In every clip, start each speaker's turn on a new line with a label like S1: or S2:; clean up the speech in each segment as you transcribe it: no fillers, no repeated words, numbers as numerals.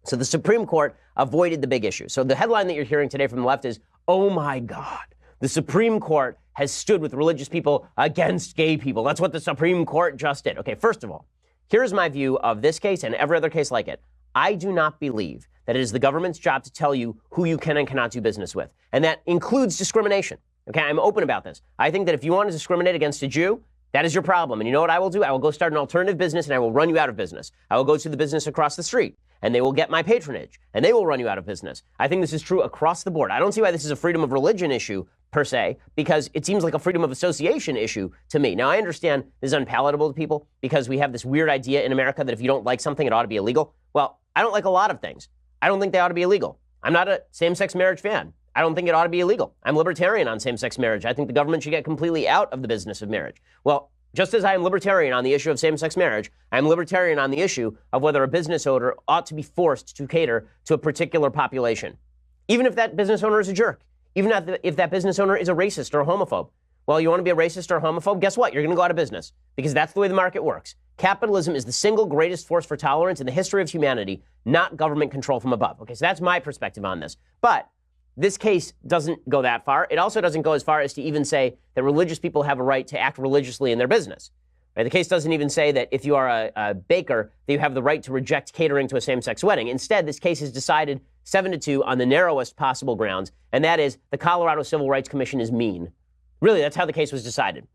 S1: So the Supreme Court avoided the big issue. So the headline that you're hearing today from the left is, oh my God, the Supreme Court has stood with religious people against gay people. That's what the Supreme Court just did. Okay, first of all, here's my view of this case and every other case like it. I do not believe that it is the government's job to tell you who you can and cannot do business with. And that includes discrimination. Okay, I'm open about this. I think that if you want to discriminate against a Jew, that is your problem. And you know what I will do? I will go start an alternative business and I will run you out of business. I will go to the business across the street and they will get my patronage and they will run you out of business. I think this is true across the board. I don't see why this is a freedom of religion issue per se, because it seems like a freedom of association issue to me. Now, I understand this is unpalatable to people because we have this weird idea in America that if you don't like something, it ought to be illegal. Well, I don't like a lot of things. I don't think they ought to be illegal. I'm not a same-sex marriage fan. I don't think it ought to be illegal. I'm libertarian on same-sex marriage. I think the government should get completely out of the business of marriage. Well, just as I am libertarian on the issue of same-sex marriage, I'm libertarian on the issue of whether a business owner ought to be forced to cater to a particular population, even if that business owner is a jerk, even if that business owner is a racist or a homophobe. Well, you want to be a racist or a homophobe? Guess what? You're going to go out of business because that's the way the market works. Capitalism is the single greatest force for tolerance in the history of humanity, not government control from above. Okay, so that's my perspective on this. But this case doesn't go that far. It also doesn't go as far as to even say that religious people have a right to act religiously in their business. Right? The case doesn't even say that if you are a baker, that you have the right to reject catering to a same-sex wedding. Instead, this case is decided 7-2 on the narrowest possible grounds, and that is the Colorado Civil Rights Commission is mean. Really, that's how the case was decided.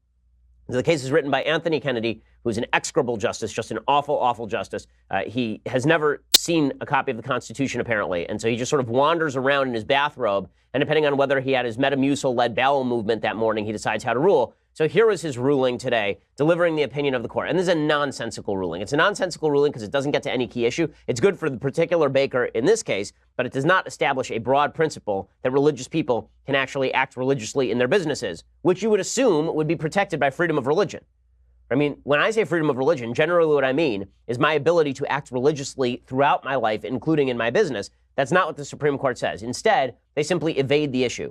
S1: The case is written by Anthony Kennedy, who's an execrable justice, just an awful, awful justice. He has never seen a copy of the Constitution, apparently, and so he just sort of wanders around in his bathrobe, and depending on whether he had his Metamucil-led bowel movement that morning, he decides how to rule. So here was his ruling today, delivering the opinion of the court. And this is a nonsensical ruling. It's a nonsensical ruling because it doesn't get to any key issue. It's good for the particular baker in this case, but it does not establish a broad principle that religious people can actually act religiously in their businesses, which you would assume would be protected by freedom of religion. I mean, when I say freedom of religion, generally what I mean is my ability to act religiously throughout my life, including in my business. That's not what the Supreme Court says. Instead, they simply evade the issue.